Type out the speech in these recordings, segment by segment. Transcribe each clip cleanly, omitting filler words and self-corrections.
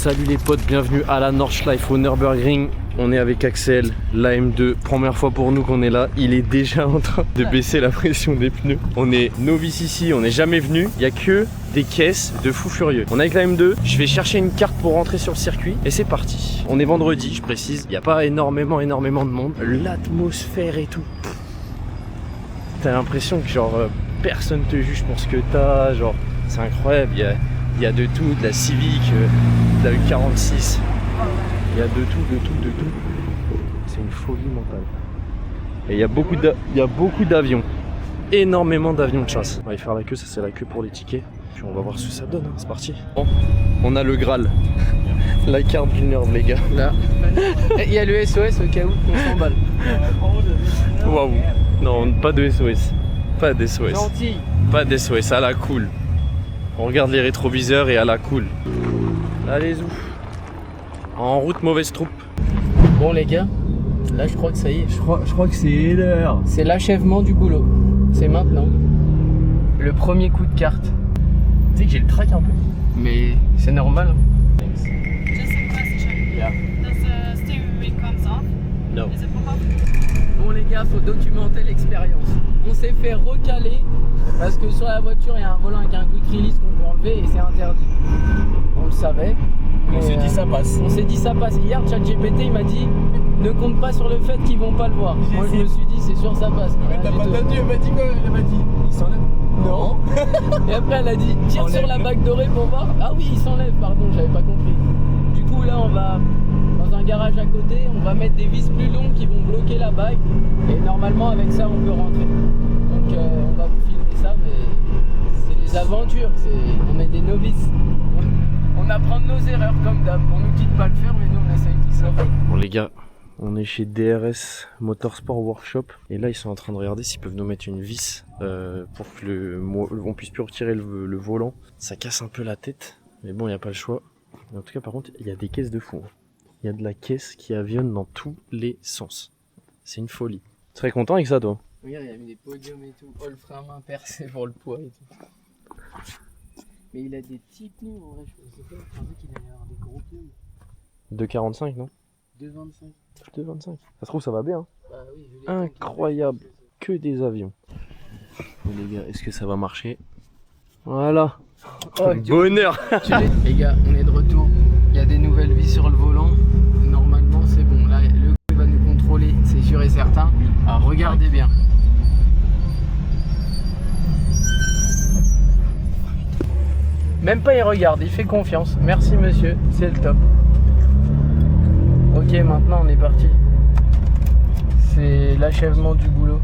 Salut les potes, bienvenue à la Nordschleife au Nürburgring. On est avec Axel, l'AM2, première fois pour nous qu'on est là. Il est déjà en train de baisser la pression des pneus. On est novice ici, on n'est jamais venu. Il n'y a que des caisses de fous furieux. On est avec l'AM2, je vais chercher une carte pour rentrer sur le circuit et c'est parti. On est vendredi, je précise, il n'y a pas énormément de monde. L'atmosphère et tout. T'as l'impression que genre personne te juge pour ce que t'as, genre c'est incroyable, il y a de tout, de la Civic, de la U46. Il y a de tout. C'est une folie mentale. Et il y a beaucoup d'avions. Énormément d'avions de chasse. On va y faire la queue, ça c'est la queue pour les tickets. Puis on va voir ce que ça donne, hein. C'est parti. Bon, on a le Graal. La carte du Nerd, les gars. Là. Il y a le SOS au cas où on s'emballe. Waouh. Non, pas de SOS. Pas de SOS. Gentil. Pas de SOS, à la cool. On regarde les rétroviseurs et à la cool. Allez, ouf. En route, mauvaise troupe. Bon les gars, là je crois que ça y est. Je crois que c'est l'heure. C'est l'achèvement du boulot. C'est maintenant. Le premier coup de carte. Tu sais que j'ai le trac un peu. Mais c'est normal. Hein. Just a question. Yeah. Does the steering wheel comes off? No. Is it pop-up? Bon les gars, faut documenter l'expérience. On s'est fait recaler parce que sur la voiture il y a un volant avec un quick release qu'on peut enlever et c'est interdit. On le savait. On s'est dit ça passe. On s'est dit ça passe. Hier, ChatGPT il m'a dit ne compte pas sur le fait qu'ils vont pas le voir. Moi je me suis dit c'est sûr ça passe. Mais t'as pas entendu, elle m'a dit quoi? Elle m'a dit il s'enlève. Non. Et après elle a dit tire sur la bague dorée pour voir. Ah oui il s'enlève, pardon, j'avais pas compris. Du coup là on va dans un garage à côté, on va mettre des vis plus longues qui vont bloquer la bague. Et normalement avec ça on peut rentrer. Donc on va vous filmer ça, mais c'est des aventures, on est des novices. On apprend de nos erreurs comme d'hab. On nous dit de pas le faire, mais nous on essaye tout ça. Bon les gars, on est chez DRS Motorsport Workshop et là ils sont en train de regarder s'ils peuvent nous mettre une vis pour que on puisse plus retirer le volant. Ça casse un peu la tête, mais bon il n'y a pas le choix. Mais en tout cas par contre il y a des caisses de fou. Il y a de la caisse qui avionne dans tous les sens. C'est une folie. Tu serais content avec ça toi? Regarde, il a mis des podiums et tout. Oh, le frein à main percé pour le poids et tout. Mais il a des petits pneus en vrai, je sais pas. Je pensais qu'il allait avoir des gros pneus. 2,45 non? 2,25. 2,25. Ça se trouve ça va bien. Bah oui, je l'ai. Incroyable. Que des avions. Bon, les gars, est-ce que ça va marcher? Voilà. Oh, Bonheur. Les gars, on est de retour. Il y a des nouvelles vis sur le volant. Normalement, c'est bon. Là, le gars va nous contrôler, c'est sûr et certain. Alors, regardez bien. Même pas il regarde, il fait confiance. Merci monsieur, c'est le top. Ok, maintenant on est parti. C'est l'achèvement du boulot.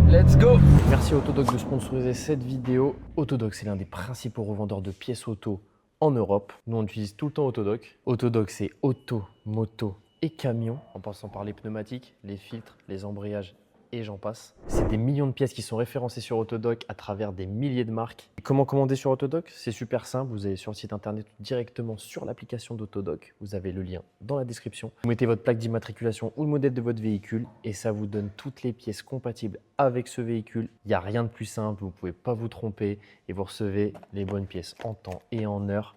Let's go! Merci à Autodoc de sponsoriser cette vidéo. Autodoc, c'est l'un des principaux revendeurs de pièces auto en Europe. Nous, on utilise tout le temps Autodoc. Autodoc, c'est auto, moto et camion, en passant par les pneumatiques, les filtres, les embrayages et j'en passe. C'est des millions de pièces qui sont référencées sur Autodoc à travers des milliers de marques. Et comment commander sur Autodoc? C'est super simple, vous allez sur le site internet ou directement sur l'application d'Autodoc. Vous avez le lien dans la description. Vous mettez votre plaque d'immatriculation ou le modèle de votre véhicule et ça vous donne toutes les pièces compatibles avec ce véhicule. Il n'y a rien de plus simple, vous ne pouvez pas vous tromper et vous recevez les bonnes pièces en temps et en heure.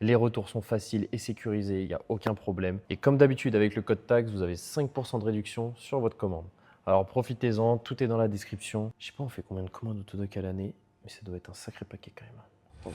Les retours sont faciles et sécurisés, il n'y a aucun problème. Et comme d'habitude avec le code TAX, vous avez 5% de réduction sur votre commande. Alors profitez-en, tout est dans la description. Je sais pas on fait combien de commandes Autodoc à l'année, mais ça doit être un sacré paquet quand même.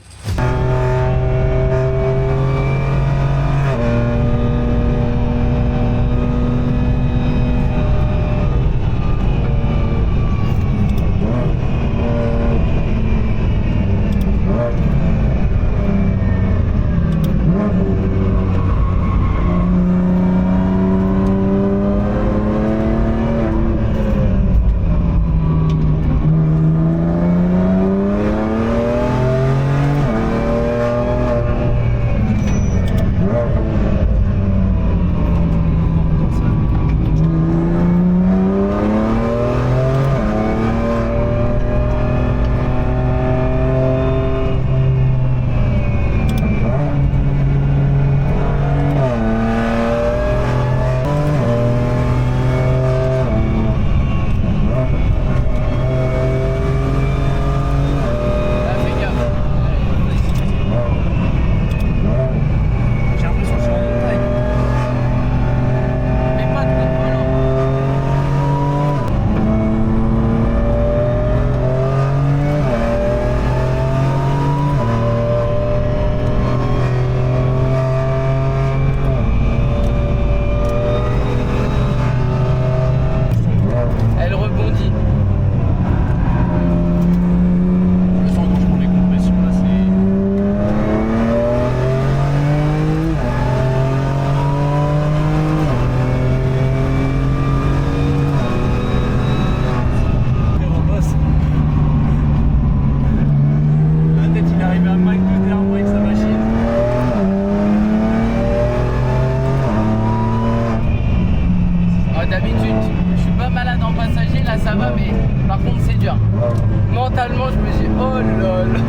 là là.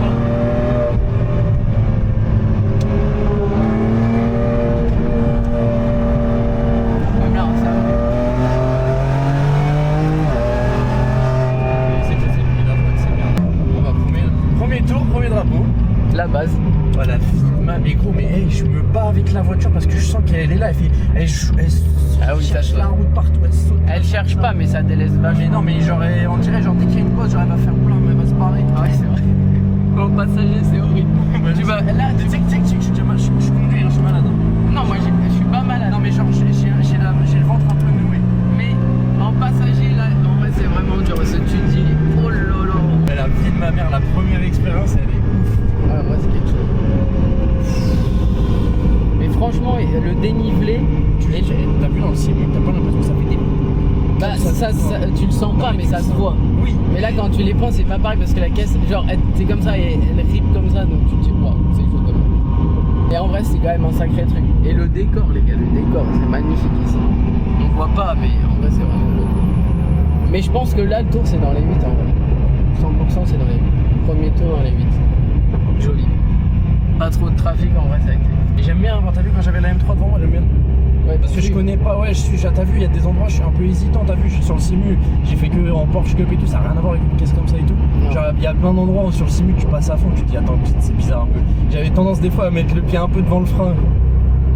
Premier drapeau. La base. Voilà, mais gros, mais hey, je me bats avec la voiture parce que je sens qu'elle est là. Elle Ah oui, cherche ça, la route partout. Elle saute. Elle cherche pas, mais ça délaisse Mais vachement. non, mais genre, on dirait, genre, dès qu'il y a une pause, genre, elle va faire plein, mais elle va se barrer. Ah ouais, c'est vrai. Bon, passager, c'est horrible. Tu vas là, Tu sais que je conduis, hein, je suis malade. Hein. non, moi je suis pas malade. Non, mais genre, j'ai le ventre un peu noué. Mais en passager, là, en vrai, c'est vraiment dur. Parce que tu te dis, oh lolo. Mais la vie de ma mère, la première expérience, elle est ouf. Ah, moi, c'est quelque chose. Mais franchement, le dénivelé. T'as vu dans le sim, t'as pas l'impression que ça fait des. Bah, tu le sens pas, mais ça se voit. Oui. Mais là, quand tu les prends, c'est pas pareil parce que la caisse, genre, c'est comme ça et elle rip comme ça, donc tu te dis, waouh, c'est chaud quand même. Et en vrai, c'est quand même un sacré truc. Et le décor, les gars, le décor, c'est magnifique ici. On voit pas, mais en vrai, c'est vraiment beau. Mais je pense que là, le tour, c'est dans les 8 en vrai. 100% c'est dans les 8. Premier tour dans les 8. Joli. Pas trop de trafic en vrai, ça a été. Et j'aime bien, t'as vu quand j'avais la M3 devant moi, j'aime bien. Ouais, Parce que je connais pas, ouais, t'as vu, il y a des endroits, je suis un peu hésitant, t'as vu, je suis sur le simu, j'ai fait que en Porsche Cup et tout, ça n'a rien à voir avec une caisse comme ça et tout. Non. Genre, il y a plein d'endroits où sur le simu, tu passes à fond, tu te dis, attends, c'est bizarre un peu. J'avais tendance des fois à mettre le pied un peu devant le frein.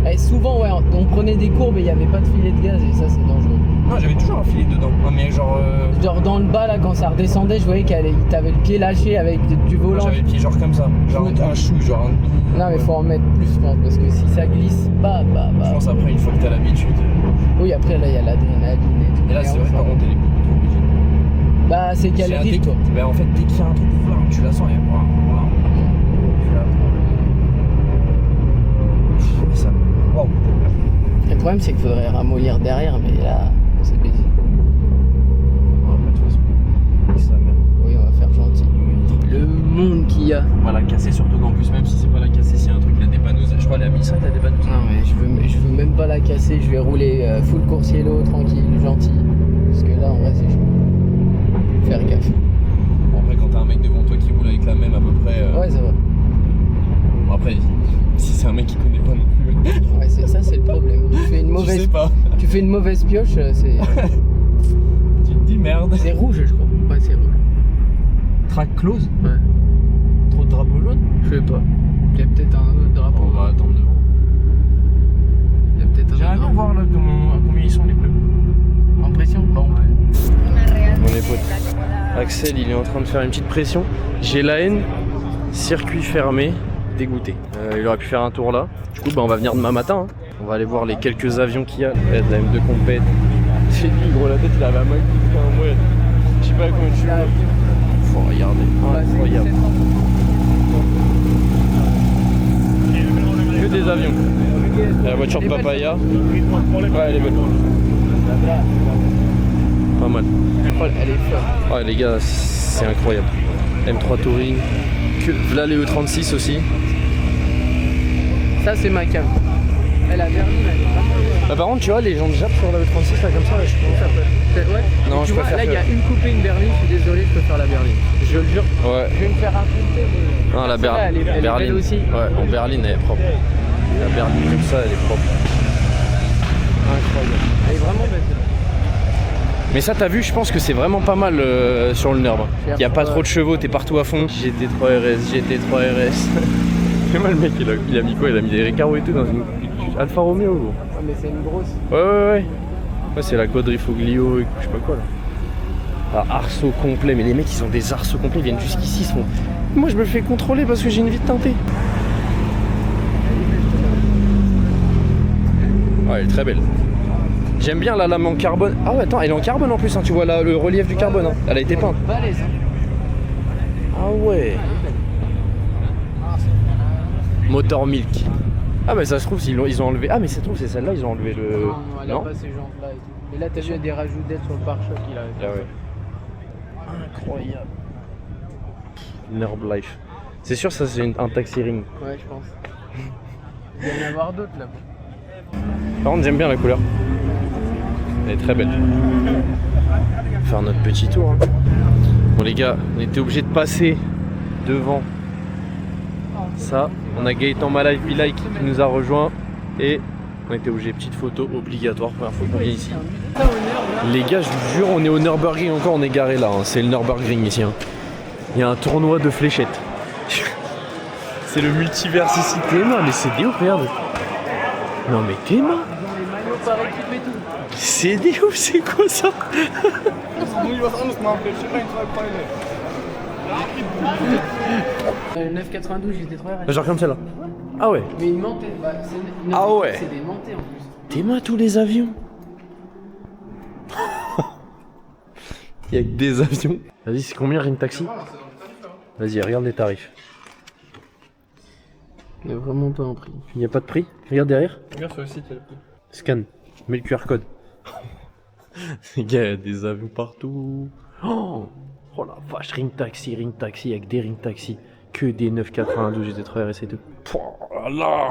Et souvent, ouais, on prenait des courbes et il n'y avait pas de filet de gaz et ça, c'est dangereux. Non, j'avais toujours un filet dedans, non, mais genre. Genre dans le bas, là, quand ça redescendait, je voyais qu'il t'avait le pied lâché avec du Moi, volant. j'avais le pied genre comme ça, genre un chou, genre un. Non, mais faut en mettre plus, je pense, parce que si ça glisse, Je pense après, une fois que t'as l'habitude. Oui, après, là, il y a l'adrénaline et tout. Et là, c'est vrai, enfin, par contre, elle est beaucoup trop rigide. Bah, c'est qu'elle C'est un rive, dès- toi. Bah, en fait, dès qu'il y a un truc, voilà, tu la sens, et voilà. Tu la prends. Et ça. Waouh. Le problème, c'est qu'il faudrait ramollir derrière, mais là, c'est baisé. Après, de toute façon, ça merde. Oui, on va faire gentil. Le monde qu'il y a. On va la casser, surtout qu'en plus, même si c'est pas la casser, s'il y a un truc, la dépanneuse, je crois, elle est à 1500 la dépanneuse. Non, mais je veux même pas la casser, je vais rouler full coursier-lo, tranquille, gentil. Parce que là, en vrai, c'est chaud. Faire gaffe. Bon, après, quand t'as un mec devant toi qui roule avec la même à peu près. Ouais, ça va. Bon, après, si c'est un mec qui connaît pas non plus. Ouais, c'est ça, c'est le problème. Tu fais une Je mauvaise, sais pas. tu fais une mauvaise pioche, c'est. Tu te dis merde. C'est rouge, je crois. Ouais, c'est rouge. Track close. Ouais. Trop de drapeaux jaunes. Je sais pas. Il y a peut-être un autre drapeau. On va attendre devant. Il y a peut-être un J'aimerais autre bien drapeau. voir là combien ils sont les bleus. En pression. Bon, Mon époque. Axel, il est en train de faire une petite pression. J'ai la haine. Circuit fermé. Dégoûté. Il aurait pu faire un tour là. Du coup, bah, on va venir demain matin. Hein. On va aller voir les quelques avions qu'il y a. La M2 compète. J'ai dit, gros, la tête, il avait un mec qui un mouette. Je sais pas comment tu vois. Faut regarder. Incroyable. Que des avions. La voiture de Papaya. Ouais, elle est belle. Pas mal. Elle est folle. Ouais, les gars, c'est incroyable. M3 Touring. Là, les E36 aussi. Ça, c'est ma cam. Elle a Berlin, elle est pas mal. Par contre, tu vois, les gens de Jap sur la E36 là comme ça, je préfère. Ouais. Non, Tu je vois, préfère là, il y a que- une coupée, une berline. Je suis désolé, je peux faire la berline. Je le jure. Ouais. Je vais me faire insulter. Mais... Non, la Celle-là, elle est berline belle aussi. Ouais, en berline, elle est propre. La berline comme ça, elle est propre. Incroyable. Elle est vraiment belle. Mais ça, t'as vu, je pense que c'est vraiment pas mal sur le Nurb. Il y a pas trop de chevaux, t'es partout à fond. GT3 RS, GT3 RS. C'est moi le mec, il a mis quoi? Il a mis des Recaro et tout dans une Alfa Romeo, gros. Ouais, mais c'est une grosse. Ouais. Ouais, c'est la Quadrifoglio et je sais pas quoi là. Ah, arceau complet, mais les mecs ils ont des arceaux complets, ils viennent jusqu'ici, ils sont. Moi je me fais contrôler parce que j'ai une vitre teintée. Ouais, elle est très belle. J'aime bien la lame en carbone. Ah ouais, attends, elle est en carbone en plus, hein. Tu vois là, le relief du carbone, hein. Elle a été peinte. Balèze, hein. Ah ouais. Motor Milk. Ah mais ça se trouve, ils ont enlevé. Ah mais ça se trouve, c'est celle-là, ils ont enlevé le. Non, elle a pas ces jantes-là et tout. Et là, t'as vu, il y a des rajouts d'aide sur le pare-choc qu'il a. Ah ouais. Incroyable. Nurb Life. C'est sûr, ça c'est un taxi ring. Ouais, je pense. Il va y en avoir d'autres là. Par contre, j'aime bien la couleur. Elle est très belle. On va faire notre petit tour. Hein. Bon les gars, on était obligés de passer devant ça, on a Gaëtan Malive Be Like qui nous a rejoint et on était obligé, petite photo obligatoire, première fois qu'on vient ici. Les gars, je vous jure, on est au Nürburgring encore, on est garé là, hein. C'est le Nürburgring ici. Hein. Il y a un tournoi de fléchettes. C'est le multivers ici. Théma, mais c'est des ouf, regarde. Non mais Théma. C'est des ouf, c'est quoi ça? 9,92, j'étais trop RS. Genre comme celle-là. Ah ouais. Mais il mentait. Bah, Ah ouais. C'est des mentés en plus. Théma, tous les avions. Il y a que des avions. Vas-y, c'est combien Ring Taxi? Vas-y, regarde les tarifs. Il n'y a vraiment pas un prix. Il n'y a pas de prix? Regarde derrière. Regarde sur le site, il y a le prix. Scan. Mets le QR code. Les gars, il y a des avions partout. Oh la vache, Ring Taxi, il y a que des Ring Taxi. Que des 992 GT3 RS et tout. Oh là là.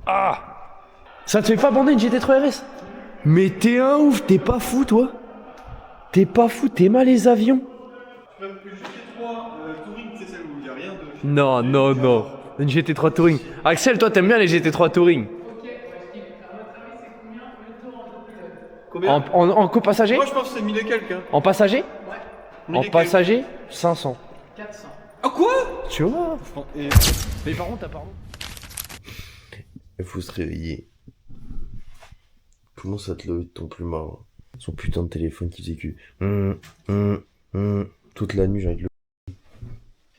Ah. Ça te fait pas bander une GT3 RS? Mais t'es un ouf, t'es pas fou toi? T'es pas fou, t'es mal les avions? Même que GT3 Touring, c'est celle où il n'y a rien de... Non, non, non. Une GT3 Touring. Axel, toi t'aimes bien les GT3 Touring? Combien? En copassager? Moi je pense que c'est 1000 et quelques. Hein. En passager? Ouais. En passager, 500. 400. Ah quoi? Tu vois? Et... Mais par contre, t'as pardon. Il faut se réveiller. Comment ça te lève ton plumard? Son putain de téléphone qui faisait que... toute la nuit, j'ai envie de le...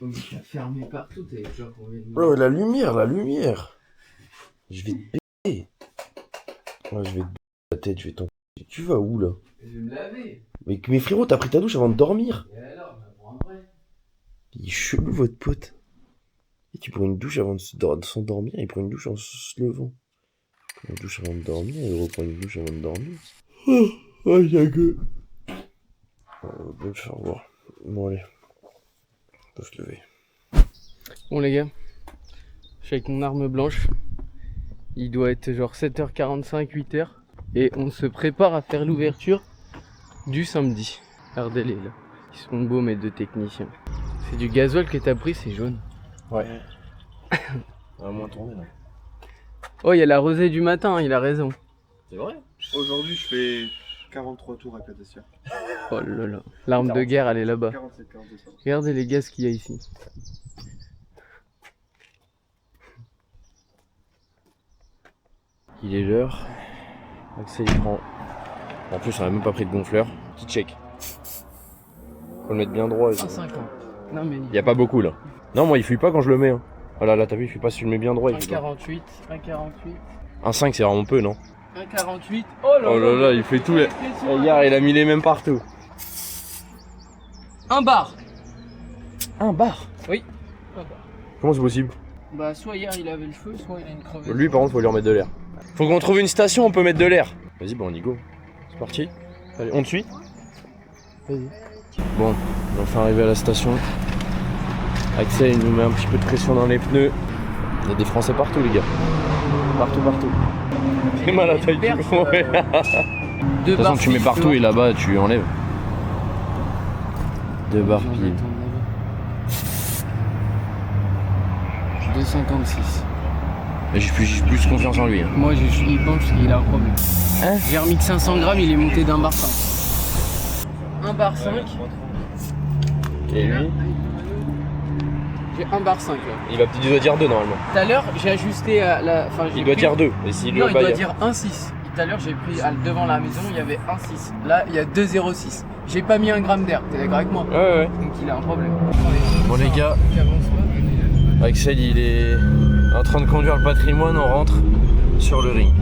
Donc tu as fermé partout, t'es genre combien de Oh, la lumière. Je vais te péter. Ouais, je vais te péter la tête, je vais t'en... Tu vas où, là? Je vais me laver. Mais frérot, t'as pris ta douche avant de dormir. Et alors, bah, pour un vrai. Il est chelou, votre pote. Et tu prends une douche avant de s'endormir, il prend une douche en se levant. Une douche avant de dormir, il reprend une douche avant de dormir. Oh, j'ai que... On va me faire voir. Bon, allez. On peut se lever. Bon les gars, je suis avec mon arme blanche. Il doit être genre 7h45, 8h. Et on se prépare à faire l'ouverture du samedi. Regardez-les là. Ils sont beaux mes deux techniciens. C'est du gasoil que t'as pris, c'est jaune. Ouais. On va moins tourner là. Oh, il y a la rosée du matin, hein, il a raison. C'est vrai? Aujourd'hui je fais 43 tours avec la Dacia. Oh là là. L'arme de guerre, elle est là-bas. 47, 42. Regardez les gars ce qu'il y a ici. Il est l'heure. Axel il prend. En plus on a même pas pris de gonfleur. Petit check. Faut le mettre bien droit. 1,50. Non mais. Il y a pas beaucoup là. Non moi il fuit pas quand je le mets. Hein. Voilà là t'as vu il fuit pas si je le mets bien droit. 1,48. 1,48. 1,5 c'est vraiment peu non? 1,48. Oh là Oh là là il fait tout. Regarde il a mis les mêmes partout. 1 bar. Un bar? Oui. Comment c'est possible? Bah soit hier il avait le feu, soit il a une crevette. Lui par contre faut lui remettre de l'air. Faut qu'on trouve une station on peut mettre de l'air. Vas-y bon on y go. C'est parti. Allez on te suit? Vas-y. Bon on va enfin arriver à la station. Axel il nous met un petit peu de pression dans les pneus. Il y a des Français partout les gars. Partout. C'est mal à la taille du ouais. De toute façon tu mets partout et là-bas tu enlèves. 2 barres pile. 2,56. J'ai plus confiance en lui. Hein. Moi je suis penche parce qu'il a un problème. Hein? J'ai remis que 500 grammes, il est monté d'un bar 5. 1 bar 5. Et lui J'ai 1 bar 5 là. il doit dire 2 normalement. Tout à l'heure j'ai ajusté à la. Enfin, Il doit dire 2. Et s'il Non, le il bat, doit dire 1,6. Tout à l'heure j'ai pris devant la maison, il y avait 1,6. Là il y a 2,06. J'ai pas mis 1 gramme d'air, t'es d'accord avec moi? Ouais. Donc il a un problème. Bon les gars, Axel il est en train de conduire le patrimoine, on rentre sur le ring.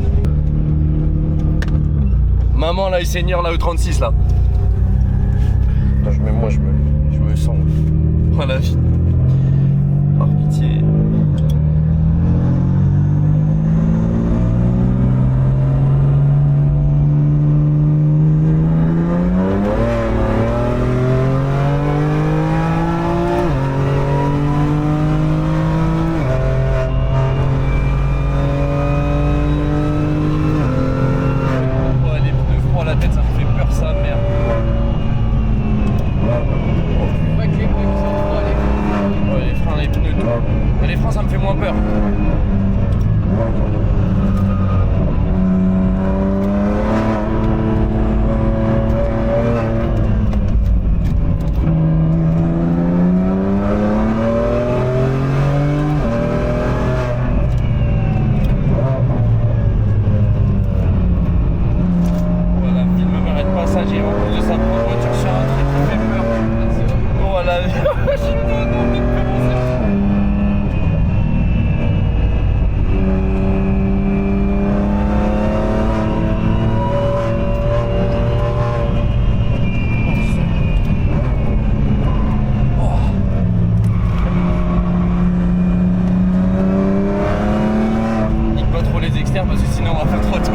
Maman là, il seigneur là, au 36 là. Là je me sens. Voilà. Par pitié. Ouais, Mais les freins, ça me fait moins peur. Parce que sinon on va faire trop de tours.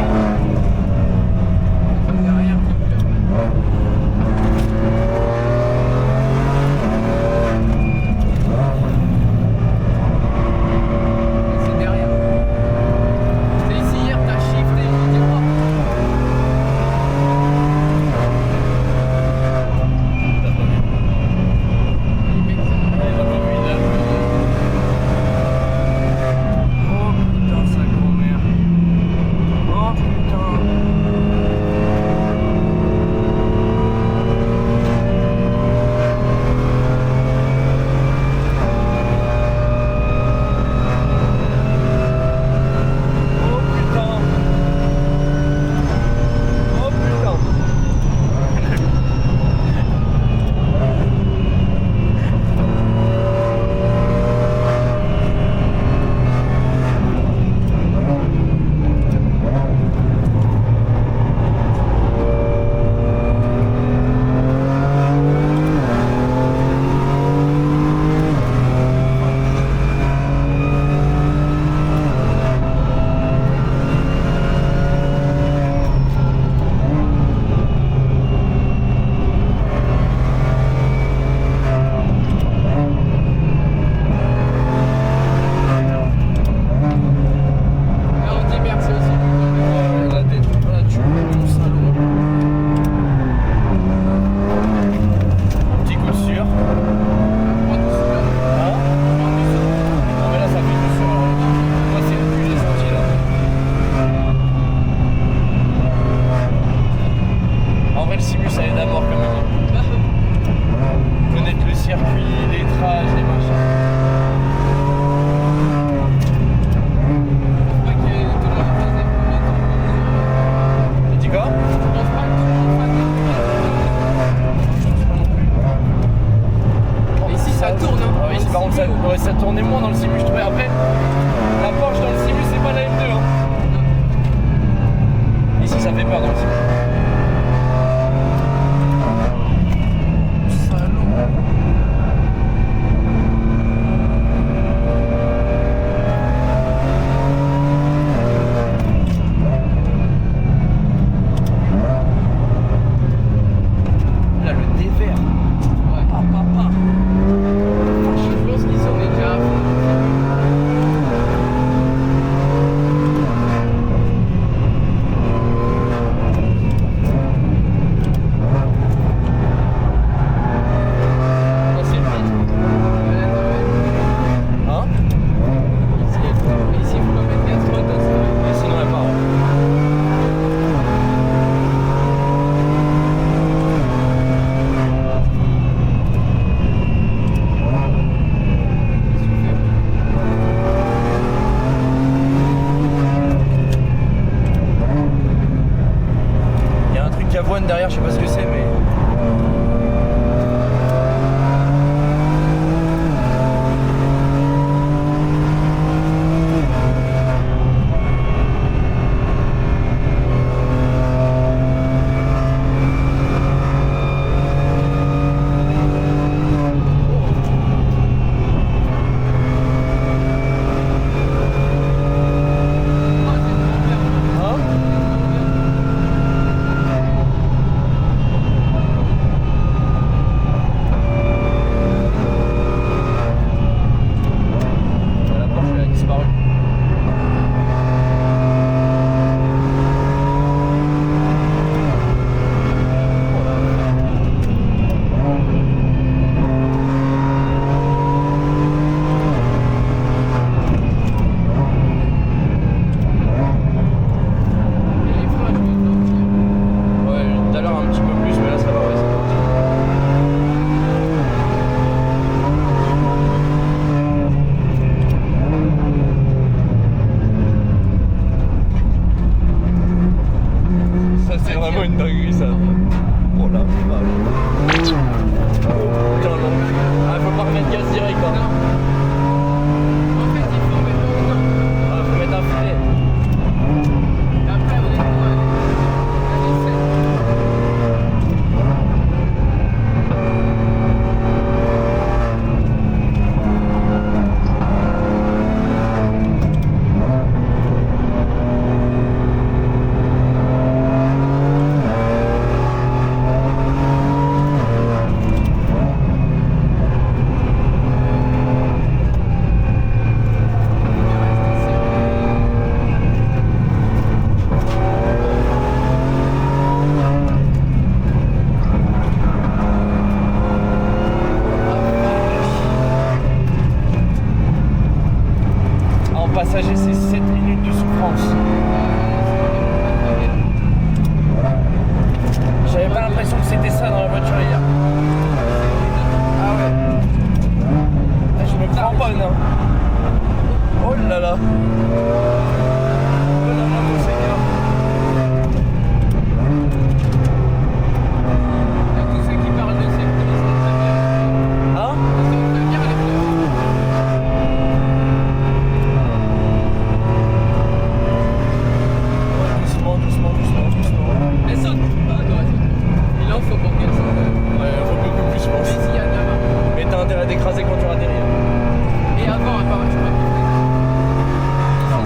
C'est derrière. C'est ici hier, t'as shifté, je dis pas. T'as pas vu? Les mecs, c'est Il a pas vu, il a vu. Oh putain, sa grand-mère. Oh putain. Ça tournait moins dans le simu, je trouvais. Après, la Porsche dans le simu, c'est pas la M2. Hein. Ici, ça fait peur dans le simu. Là, le dévers. Ouais. Papa. Je pense qu'ils sont déjà à fond. passager, c'est 7 minutes de souffrance. J'avais pas l'impression que c'était ça dans la voiture hier. Ah ouais. Ah, je me cramponne hein. Oh là là. Oh là là mon Seigneur. Tous ceux qui parlent de cette police, Hein? Doucement. elle saute. Ah, attends, elle saute. Il en faut pour qu'elle saute. Ouais, il faut beaucoup plus je Mais pense. si, il y a de la main. Mais t'as intérêt d'écraser quand tu vas atterrir. Et avant, je crois que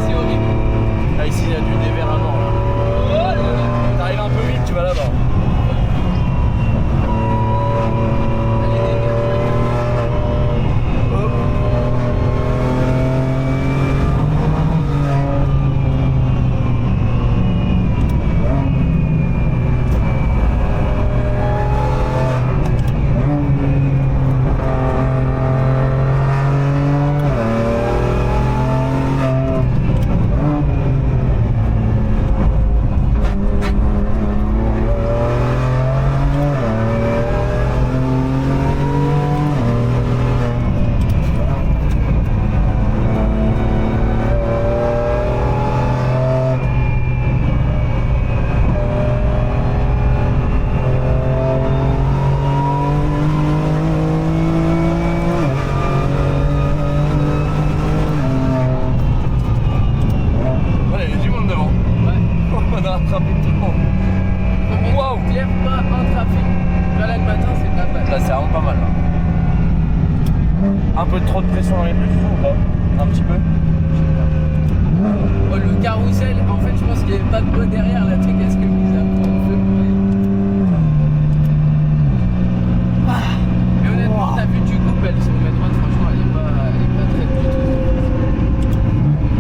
c'est horrible. Là ici il y a du dévers à mort là. Oh là là. T'arrives un peu vite, tu vas là-bas. Allez, dégage. Voilà, il y a du monde devant. On a rattrapé tout le monde. Waouh. Lève pas un trafic. Là, le matin, c'est de la balle. Là c'est vraiment pas mal là. Un peu trop de pression dans les pneus, tu trouves ou pas? Un petit peu? Oh, le carrousel, en fait, je pense qu'il n'y avait pas de bois derrière. La truc, est-ce que vous avez pris le feu pour aller? Mais honnêtement, t'as vu, tu coupes, elle sur la droite, franchement, elle est pas très du tout.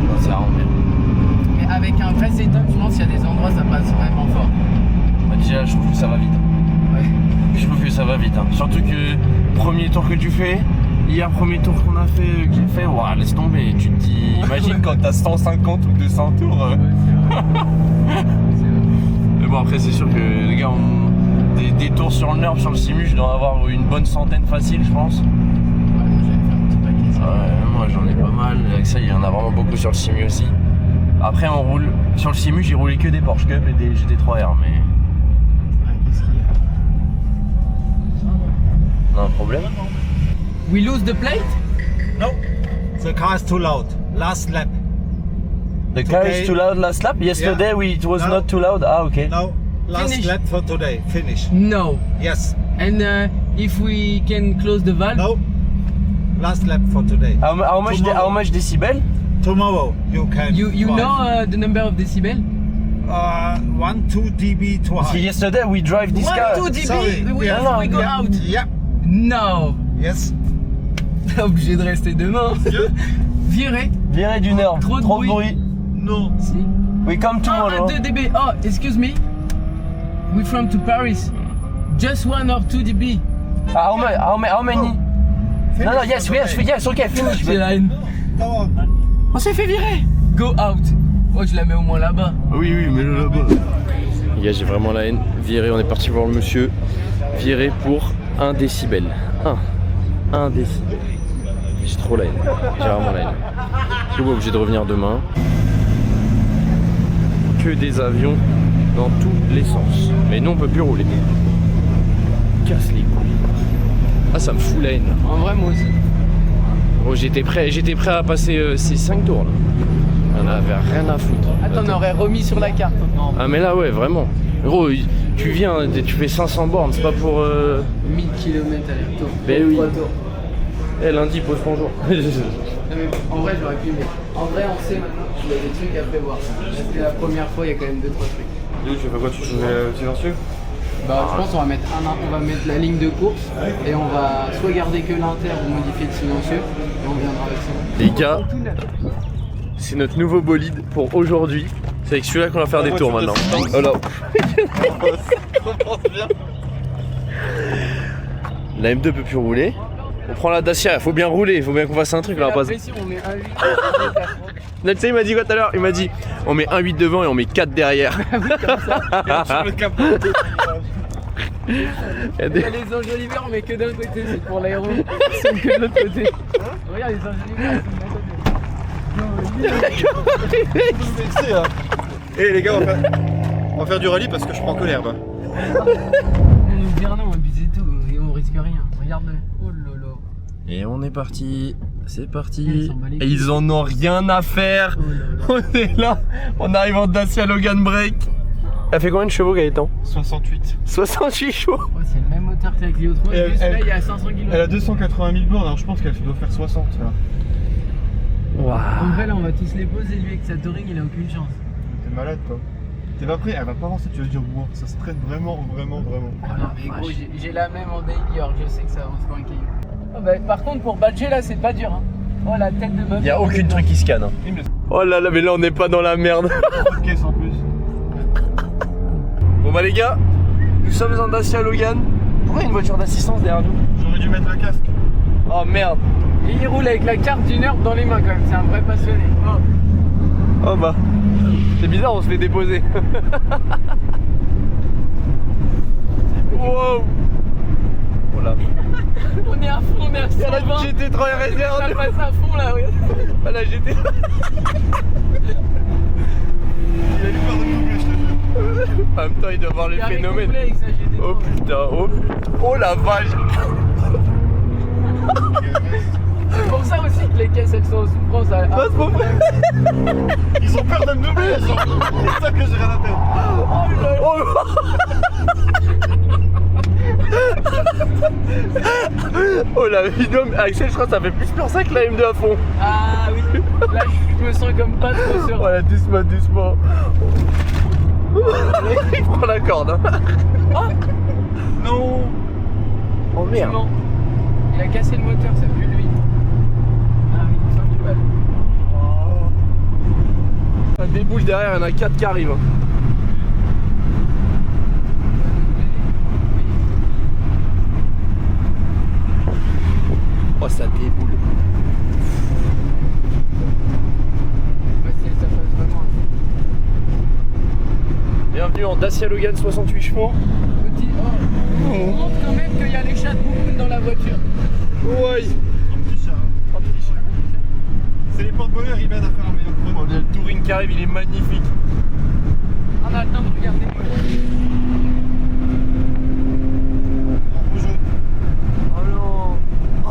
Non, c'est vraiment bien. Mais avec un vrai setup, je pense qu'il y a des endroits, ça passe vraiment fort. Bah, déjà je trouve que ça va vite. Ouais. Je trouve que ça va vite. Hein. Surtout que premier tour que tu fais, hier premier tour qu'on a fait, que j'ai fait, ouah, laisse tomber. Tu te dis, imagine quand t'as 150 ou 200 tours. Mais bon après c'est sûr que les gars ont des tours sur le nerf, sur le simu, je dois en avoir une bonne centaine facile je pense. Ouais, moi, j'avais fait un petit paquet. Ça. Ouais, moi j'en ai pas mal. Avec ça il y en a vraiment beaucoup sur le simu aussi. Après on roule, sur le simu j'ai roulé que des Porsche Cup et des GT3R mais... Ouais, qu'est-ce qu'il y a? On a un problème? We lose the plate? No, the car is too loud. Last lap. The car Today- is too loud last lap? Yesterday it was No. not too loud? Ah okay. No, last Finish. lap for today. Finish. No. Yes. And if we can close the valve? No, last lap for today. How Tomorrow. much decibel? Tomorrow you can. You drive. know the number of decibel? 1-2 dB too See, high. yesterday we drive this car. 1, 2 dB, Sorry. we, Yeah. we go Yeah. out. Yeah. No. Yes. T'es obligé de rester demain. Viré. Viré du nerf. Trop de bruit. No. Si. We come tomorrow. 2 dB. Oh, excuse me. We from to Paris. Just 1 or 2 dB. How many? Finish No, for yes, today. okay, finish. J'ai la haine. Go on, man. On s'est fait virer. Go out. Oh, je la mets au moins là-bas. Oui, mets-le là-bas. Les gars, j'ai vraiment la haine. Viré, on est parti voir le monsieur. Viré pour 1 décibel. 1 décibel. J'ai trop la haine. J'ai vraiment la haine. Je suis obligé de revenir demain. Que des avions dans tous les sens. Mais nous, on peut plus rouler. Casse les couilles. Ah, ça me fout la haine. En vrai, moi aussi. Gros, j'étais prêt à passer ces 5 tours là. On avait rien à foutre. Attends, on aurait remis sur la carte. Ah mais là ouais vraiment. Gros, tu viens, tu fais 500 bornes, c'est pas pour... 1000 km aller-retour. Ben oui. 3 tours. Eh lundi, pose bonjour. Non, mais en vrai, j'aurais pu, mais en vrai, on sait maintenant qu'il y a des trucs à prévoir. C'était la première fois, il y a quand même 2-3 trucs. Tu fais quoi, tu fais silencieux? Bah, je pense qu'on va mettre on va mettre la ligne de course et on va soit garder que l'inter ou modifier le silencieux et on viendra avec ça. Les gars, c'est notre nouveau bolide pour aujourd'hui. C'est avec celui-là qu'on va faire des tours maintenant. Oh là. La M2 peut plus rouler. On prend la Dacia, il faut bien rouler, il faut bien qu'on fasse un truc là, on va pas... on met un 8. Nelson il m'a dit quoi tout à l'heure? Il m'a dit on met un 8 devant et on met 4 derrière. Sur le capot. Il y a les enjoliveurs, mais que d'un côté, c'est pour l'aéro. Ils sont que de l'autre côté. Regarde les enjoliveurs, ils sont de l'autre côté. Eh les gars, on va faire du rallye parce que je prends que l'herbe. On nous dit rien, on abuse et tout, et on risque rien. Regarde-le. Oh lolo. Et on est parti. C'est Ils parti. s'en bat les Et ils en ont rien à faire. Oh lolo. On est là. On arrive en Dacia Logan Break. Elle fait combien de chevaux Gaëtan? 68. 68 chevaux. Oh, c'est le même moteur que la Clio 3, Et juste elle- là il y a 500 km. Elle a 280 000 bornes, alors je pense qu'elle doit faire 60 là. En vrai là on va tous les poser, lui avec sa touring il a aucune chance. T'es malade toi. T'es pas prêt? Elle va pas avancer, tu vas dire wow, ça se traîne vraiment. Oh non mais gros j'ai la même en daily, alors je sais que ça avance pas un caillou. Oh, bah, par contre pour badger là c'est pas dur hein. Oh la tête de meuf. Il y a aucune truc qui scanne. Oh là là, mais là on n'est pas dans la merde. Pas de caisse en plus. Bon bah les gars, nous sommes en Dacia Logan. Pourquoi il y a une voiture d'assistance derrière nous? J'aurais dû mettre le casque. Oh merde. Et il roule avec la carte d'une heure dans les mains quand même, c'est un vrai passionné. Oh bah. C'est bizarre, on se fait déposer. Wow. Oh là. On est à fond, on est à 120. Il y a la GT3 RS. Ça passe à fond là, regarde. Ah la GT. Il a eu peur de me doubler, je te jure. En même temps, il doit voir les Il arrive phénomènes. complet avec sa GT3. Oh putain, oh putain. Oh la vache. C'est pour ça aussi que les caisses elles sont en souffrance. Passe mon frère. Ils ont peur de me doubler, les gens. C'est ça que j'ai rien à perdre. Oh la vidéo, Axel, je crois que ça fait plus peur ça que la M2 à fond. Ah oui, là je me sens comme pas trop sûr. Voilà, doucement, doucement. Il prend la corde. Hein. Non. Oh merde. Non. Il a cassé le moteur, ça pue lui. Ah oui, il sent du mal. Ça débouche derrière, il y en a 4 qui arrivent. Hein. Oh ça déboule. Ouais, ça passe vraiment. Bienvenue en Dacia Logan 68 chevaux. Petit. Oh. On montre quand même qu'il y a les chats de bouboune dans la voiture. Ouais. Un petit chat. Un petit chat. C'est les porte-bonheur, ils m'aident à faire un meilleur chrono. Le touring qui arrive, il est magnifique. On a le temps de regarder. En rouge. Oh non. Oh.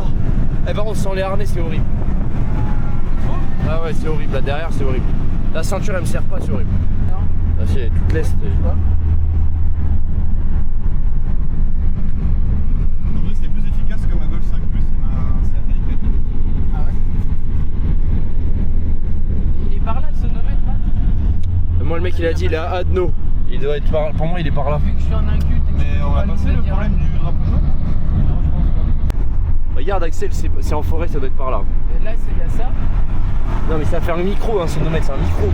Eh par contre, sans les harnais, c'est horrible. Ah ouais, c'est horrible. Là derrière, c'est horrible. La ceinture, elle me sert pas, c'est horrible. Non. Là, c'est toute l'est. En vrai, c'est plus efficace que ma Golf 5 Plus et ma Seat Alicante. Ah ouais. Il est par là le sonomètre là. Moi, le mec, il a dit, il est à Adno. Il doit être par. Pour moi, il est par là. Vu que je suis en inculte. Mais on va passer le problème du drapeau jaune? Non, je pense pas. Regarde, Axel, c'est en forêt, ça doit être par là. Et là il y a ça. Non, mais ça fait un micro, hein, sonomètre, c'est un micro.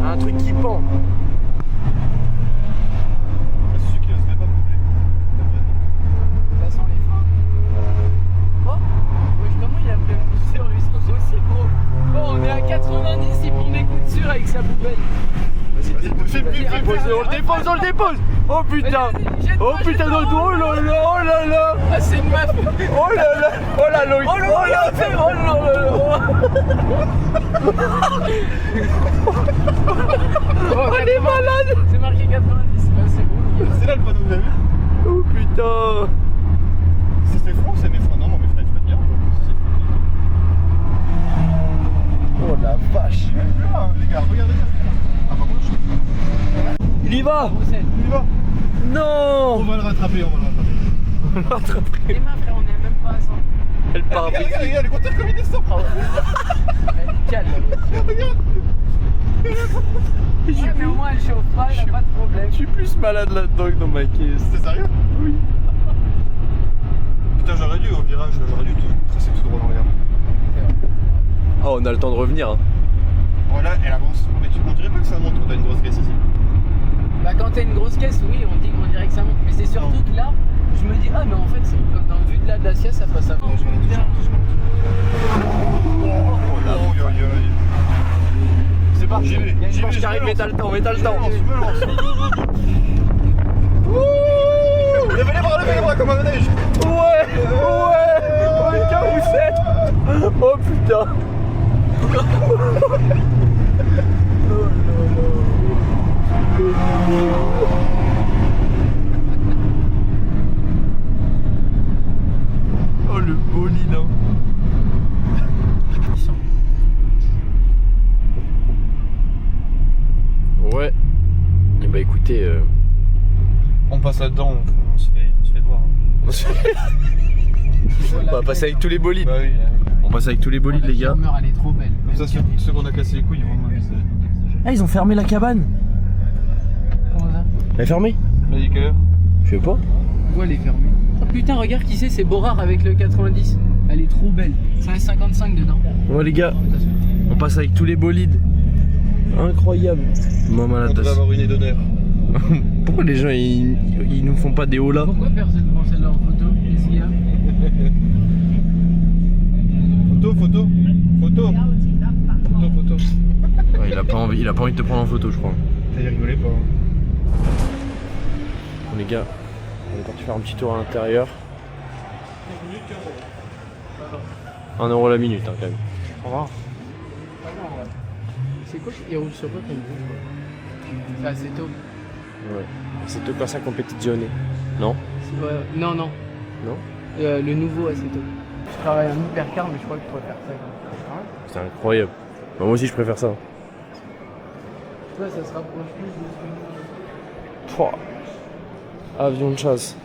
Un truc qui pend. C'est celui qui n'oserait pas me doubler. Ça sent les freins. Oh wesh, comment il a pris un coup de sur lui, c'est aussi gros. Oh on est à 90, il prend des coups de sur avec sa poubelle. Vas-y, fais plus, Vas-y, fais plus. On le dépose, on le dépose. Oh putain. Vas-y, jette-toi, Oh putain, jette-toi. oh là là, oh là là. Ah c'est une meuf. Oh là là, oh là Loïc. Oh là là, oh là là. Oh, Elle est malade. C'est marqué 90, bah, c'est bon. C'est là le panneau, vous avez vu? Oh putain. C'est ses freins ou c'est mes freins? Non, mes freins ils freinent bien. C'est ses freins. Oh la vache. Là, les gars, regardez ça. Ah, par contre, Il y va. Roussel. on y va. Non. On va le rattraper, on va le rattraper. Les mains frère, on est même pas à 100. Elle part. Regarde, regarde, le compteur comme il descend. Elle cale la voiture. Regarde. Ouais, mais au moins elle chauffe pas, elle a pas de problème. Je suis plus malade là-dedans que dans ma caisse. C'est sérieux? Oui. Putain, j'aurais dû au virage, j'aurais dû tracer tout droit dans le gars. Oh, on a le temps de revenir. Hein. Voilà, elle avance. Mais on dirait pas que ça monte, on a une grosse caisse ici. Bah quand t'as une grosse caisse, oui, on dirait que ça monte. Mais c'est surtout que là, je me dis, ah mais en fait, c'est comme dans le vue de la Dacia, ça passe à fond. Attends, je ralentis. j'arrive, mais t'as le temps, Levez les bras comme un manège. Ouais. Oh une caroussette. Oh putain. Oh le bolide hein. Ouais. Et bah écoutez, On passe là-dedans, on se fait voir. on va passer avec tous les bolides. Bah oui. On passe avec tous les bolides les gars. Elle est trop belle. Comme ça, ceux qu'on a cassé les couilles, ils vont me laisser. Ah ils ont fermé la cabane. Comment ça? Elle est fermée? Il dit quelle heure? Je sais pas. Ouais, elle est fermée. Oh putain, regarde qui c'est Borard avec le 90. Elle est trop belle. C'est un 55 dedans. Ouais les gars, on passe avec tous les bolides. Incroyable. Maman la On devrait tasse. avoir une aide d'honneur. Pourquoi les gens ils nous font pas des holas? Pourquoi personne prend celle-là en photo? Qu'est-ce qu'il y a? Photo. Ouais, il a pas envie de te prendre en photo je crois. T'as rigolé pas. Bon, les gars, on est parti faire un petit tour à l'intérieur. 1 € la minute hein, quand même. Au revoir. C'est quoi? Il roule sur quoi comme bouche? C'est assez tôt. Ouais. C'est tout ça compétitionné. Non? Ouais, non. Non? Le nouveau assez tôt. Je travaille en hypercar, mais je crois que je pourrais faire ça. C'est incroyable. Bah, moi aussi je préfère ça. Ouais, ça se rapproche plus de ce Pouah. Avion de chasse.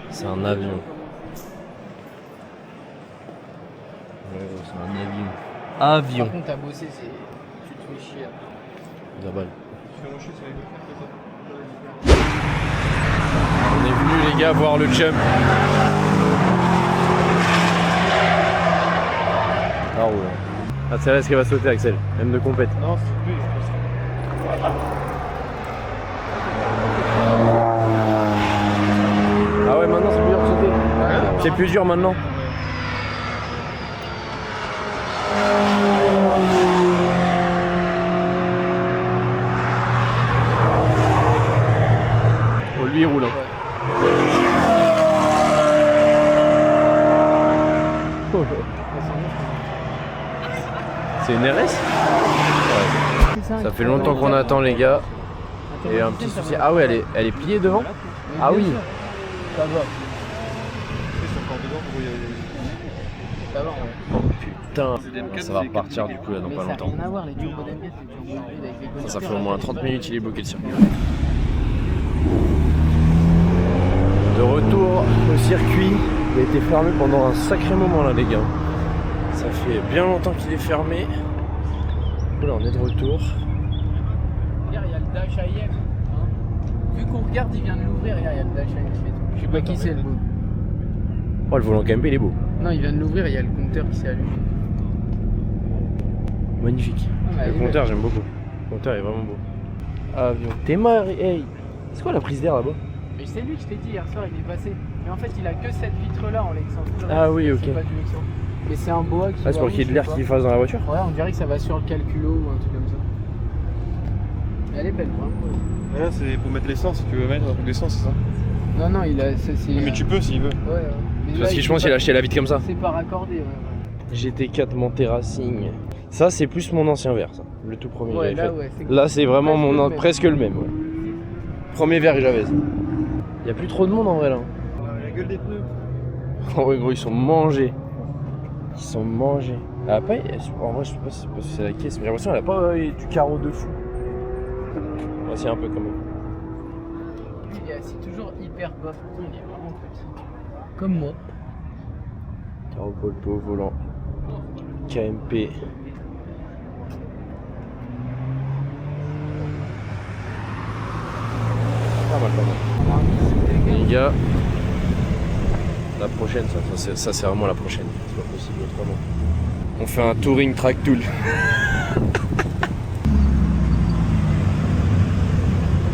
C'est un avion. Ouais, c'est un avion. Avion. Par contre, t'as bossé, tu te fais chier. Zabal. On est venu les gars voir le jump. Ah ouais. Ah c'est là ce qu'elle va sauter Axel, même de compète. Non, c'est plus. Ah ouais maintenant c'est plus dur de sauter. C'est plus dur maintenant. Oh lui il roule hein. C'est une RS? Ça fait longtemps qu'on attend les gars. Et un petit souci. Ah ouais elle est pliée devant? Ah oui. Ça va. C'est encore dedans pour y aller. Ça va, ouais. Oh putain. Ça va repartir du coup là dans Mais pas ça n'a longtemps. rien à voir, les turbos d'MG, c'est turbos hybrides avec les Ça fait connecteurs. au moins 30 minutes il est bloqué le circuit. De retour au circuit, il a été fermé pendant un sacré moment là les gars. Ça fait bien longtemps qu'il est fermé. Là on est de retour. Regarde, il y a le Dash AM. Hein. Vu qu'on regarde, il vient de l'ouvrir, regarde, il y a le Dash AM. Je sais pas qui c'est le beau. Oh le volant KMP il est beau. Non, il vient de l'ouvrir, il y a le compteur qui s'est allumé. Magnifique. bah, Le compteur j'aime beaucoup. Le compteur est vraiment beau. Avion. T'es marre, hey. C'est quoi la prise d'air là-bas? Mais c'est lui que je t'ai dit hier soir, il est passé. Mais en fait, il a que cette vitre-là en Lexan. Ah oui, ok. C'est pas du Lexan. Mais c'est un boa qui. Ah c'est pour qu'il y ait de l'air qui fasse dans la voiture? Ouais, on dirait que ça va sur le calculo ou un truc comme ça. Mais elle est belle, quoi. Et là, c'est pour mettre l'essence, si tu veux mettre un truc d'essence, c'est ça? Non, non, il a. C'est... Mais tu peux s'il veut. Ouais, ouais. Mais Parce là, que je pense qu'il a acheté la vitre comme ça. C'est pas raccordé, ouais. GT4 Monte Racing. Ça c'est plus mon ancien verre ça. Le tout premier que Ouais, j'avais là, fait. ouais. C'est Là c'est vraiment presque le même. presque le même. Ouais. Premier verre que j'avais ça. Y a plus trop de monde en vrai là. La gueule des pneus. Oh ouais gros ils sont mangés. Ils sont mangés. Elle a pas, en vrai je sais pas si c'est parce que c'est la caisse mais j'ai l'impression qu'elle a pas du carreau de fou. Ouais c'est un peu quand même. Lui, il est assis toujours hyper bas. Il est vraiment petit. Comme moi. Carreau polpo au volant. KMP. Pas mal, pas mal. Les gars, la prochaine, ça c'est vraiment la prochaine. C'est pas possible autrement. On fait un touring track tool.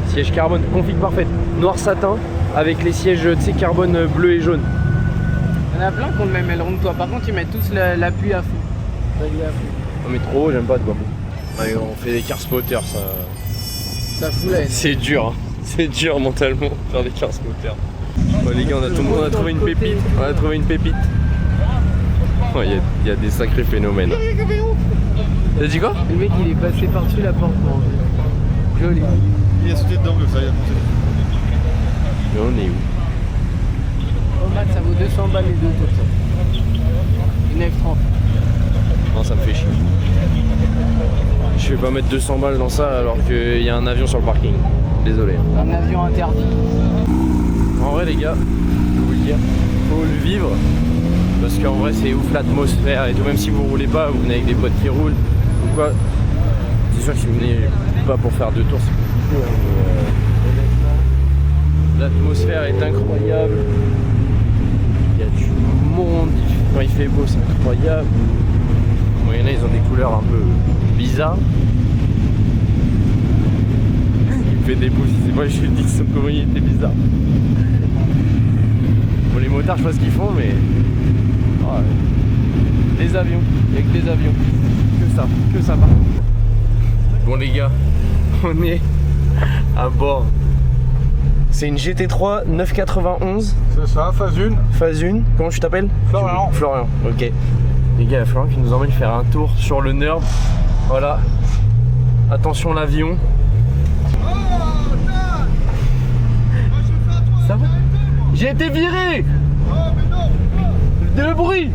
Siège carbone, config parfaite. Noir satin avec les sièges tu sais, carbone bleu et jaune. Il y en a plein qui ont le même aileron que toi. Par contre, ils mettent tous l'appui à fond. Réglé à fond. Non mais trop haut, j'aime pas de quoi. Ouais, on fait des cars spotters, ça. Ça fout la haine. C'est dur, hein. C'est dur mentalement faire des cars spotters. Bon, les gars, on a trouvé une pépite. On a trouvé une pépite. Oh, il y a des sacrés phénomènes. T'as dit quoi? Le mec il est passé par-dessus la porte, moi. Joli. Il a sauté dedans comme ça, il a monté. Mais on est où? Au max ça vaut 200 balles les deux comme ça. Une F30. Non, ça me fait chier. Je vais pas mettre 200 balles dans ça alors qu'il y a un avion sur le parking. Désolé. Un avion interdit. En vrai les gars, je vais vous le dire, faut le vivre. Parce qu'en vrai c'est ouf l'atmosphère et tout, même si vous roulez pas, vous venez avec des potes qui roulent ou quoi. C'est sûr que si vous venez pas pour faire 2 tours, c'est compliqué. L'atmosphère est incroyable. Il y a du monde, quand il fait beau c'est incroyable. Bon, il y en a, ils ont des couleurs un peu bizarres. Il me fait des pouces, c'est moi je lui dis que son courrier était bizarre. Bon, les motards je sais pas ce qu'ils font mais... Oh, des avions, il n'y a que des avions. Que ça va. Bon les gars, on est à bord. C'est une GT3 991. C'est ça, phase 1. Phase 1. Comment tu t'appelles? Florian. Florian, ok. Les gars, il va falloir qu'ils nous emmènent faire un tour sur le Nerd. Voilà. Attention l'avion. Ça va? J'ai été viré! Le bruit!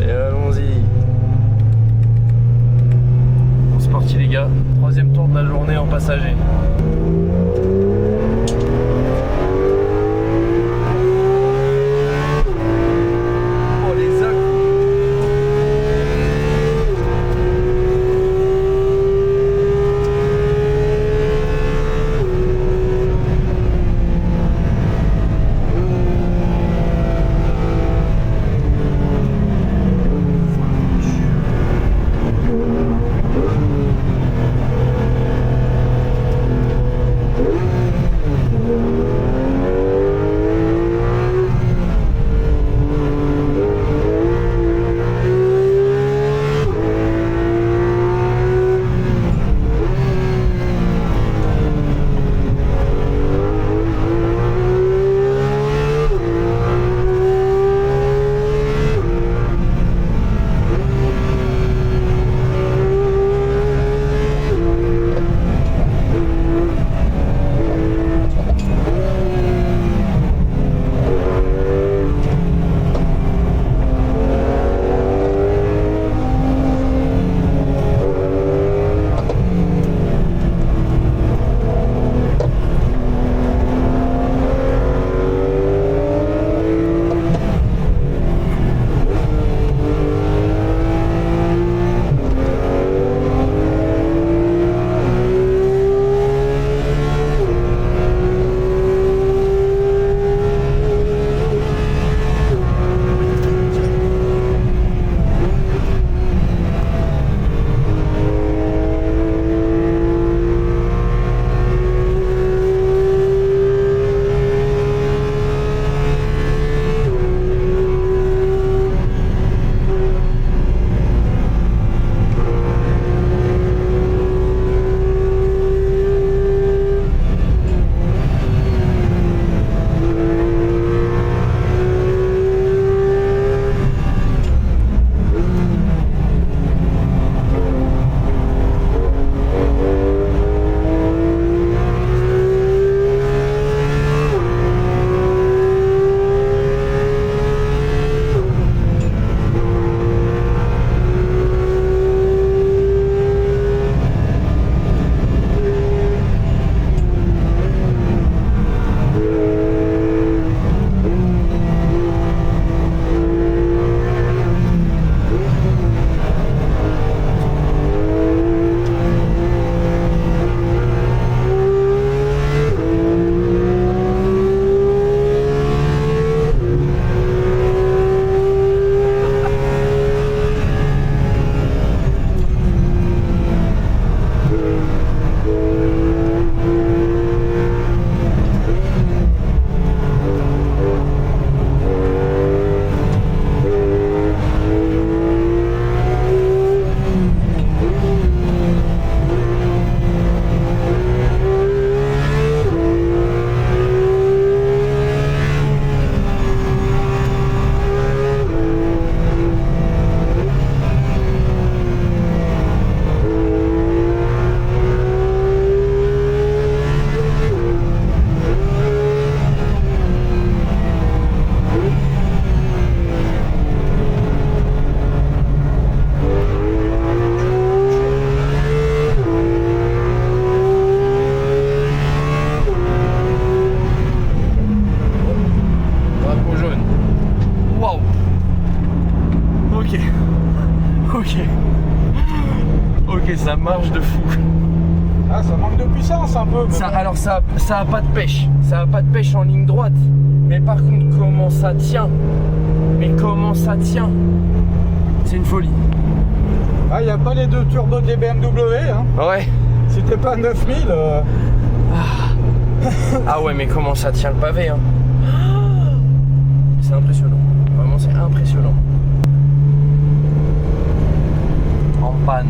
Et allons-y. Bon, c'est parti les gars. 3e tour de la journée en passager. Oh les actes. marche de fou. Ah, ça manque de puissance un peu. Alors ça a pas de pêche. Ça a pas de pêche en ligne droite. Mais par contre, comment ça tient? Mais comment ça tient? C'est une folie. Ah, il n'y a pas les deux turbos des BMW, hein. Ouais. Si t'es pas à 9000. Ah ouais, mais comment ça tient le pavé, hein? C'est impressionnant. Vraiment, c'est impressionnant. En panne.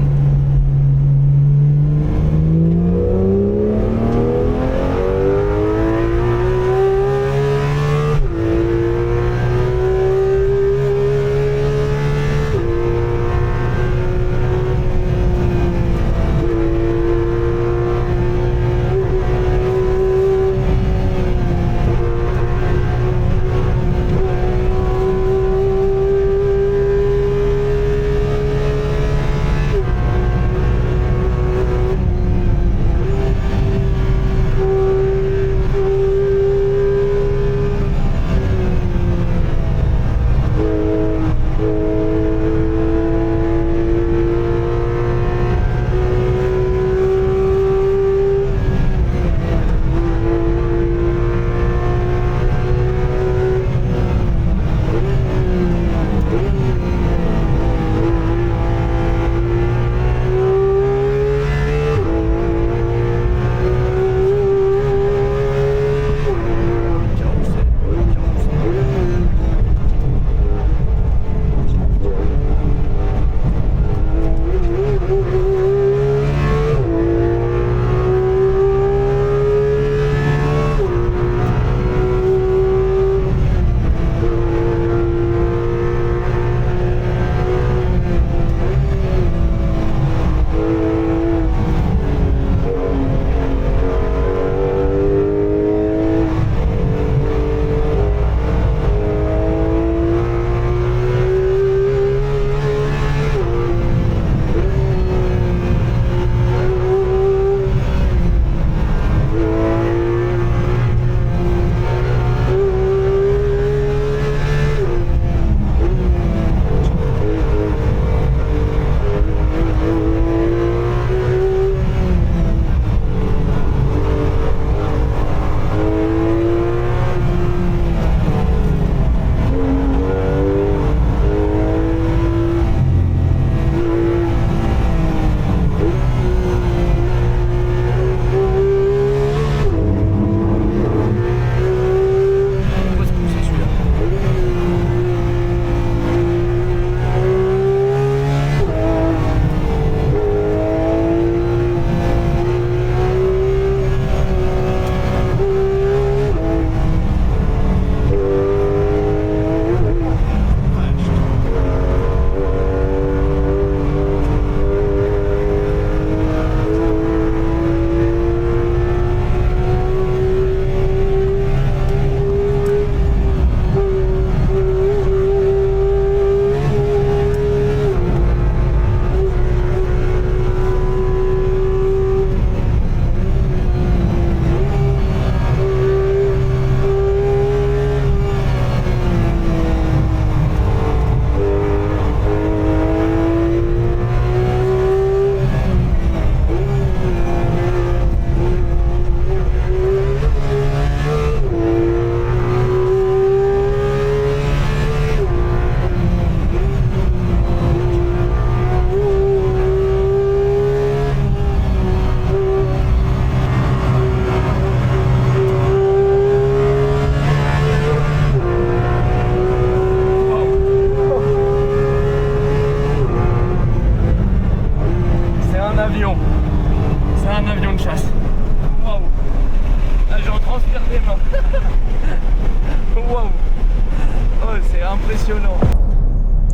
impressionnant.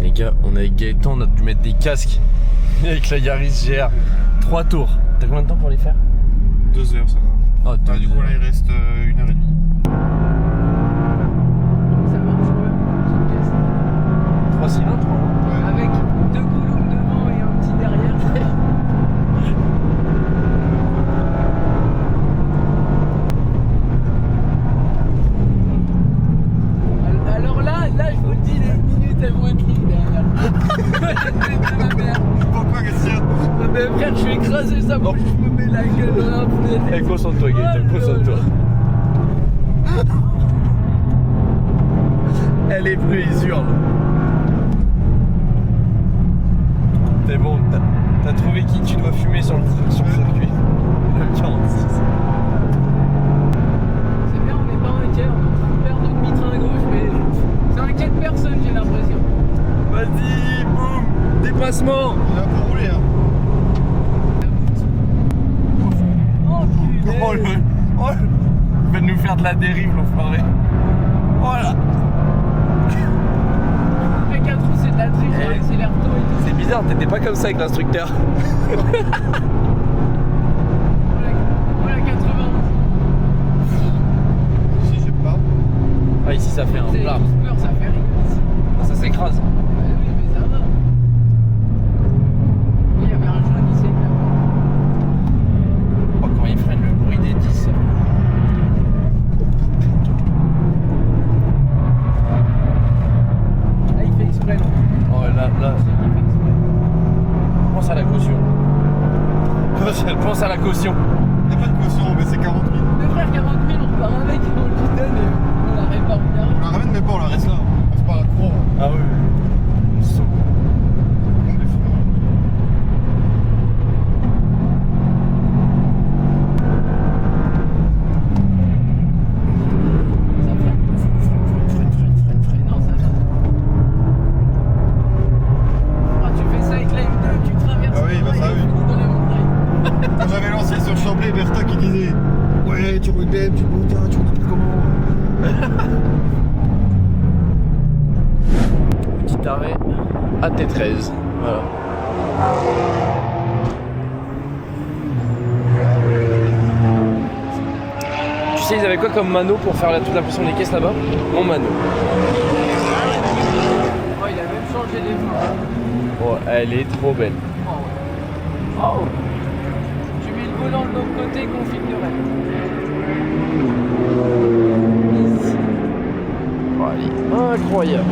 Les gars, on est avec Gaëtan, on a dû mettre des casques avec la Yaris GR. 3 tours. T'as combien de temps pour les faire? 2 heures, ça va. Oh, Du coup, là, il reste 1h30. Ça marche ouais. 3 cylindres, Ouais. Avec 2 coulombs devant et un petit derrière. Alors là, je vous le dis, les minutes elles vont être longues derrière. C'est de la merde. Pourquoi, Christian? Mais frère, je suis écrasé. gueule dans la fenêtre. Eh, concentre-toi, Gaëtan, concentre-toi. Elle est bleue, ils hurlent. C'est bon, t'as trouvé qui tu dois fumer sur le circuit. Le 46. C'est bien, on n'est pas inquiet, on perd notre mitrain à gauche, mais ça inquiète personne, j'ai l'impression. Vas-y, boum, dépassement. On est là pour rouler, hein. Oh putain. Oh le... Oh le... Il va nous faire de la dérive, l'enfoiré. Voilà. Les 4 roues, c'est de la triche, on accélère tôt et tout. C'est bizarre, t'étais pas comme ça avec l'instructeur. Voilà 80. Si, je sais pas. Ah, ici ça fait un C'est plat. peur, ça fait rire ici. Ça s'écrase. Ah oui, mais ça va. Il y avait un jaune ici. Oh, quand il freine le bruit des 10, ça fait... Là, il fait exprès. Là. Oh là, là, Il fait exprès. pense à la caution. Pense à la caution. Il n'y a pas de caution, mais c'est 40 000. Mais frère, 40 000, on repart avec, on le donne et on la répare On derrière. la ramène même pas, on la reste là. On se part à la cour. Ah oui. On se sauve. On les fout. Ça freine. Non, ça va. Ah, tu fais ça avec la M2, tu traverses. Ah oui, bah ça, et oui. tu finis dans la montagne. Quand j'avais lancé sur Chamblay, Bertha qui disait ouais, tu roules bien, tu roules bien, tu roules plus comment. Petit arrêt à T13. Voilà. Tu sais, ils avaient quoi comme mano pour faire toute la pression des caisses là-bas? Mon mano. Oh, il a même changé les voies. Oh, elle est trop belle. Oh. Tu mets le volant de l'autre côté, confine le reste. Oh, elle est incroyable.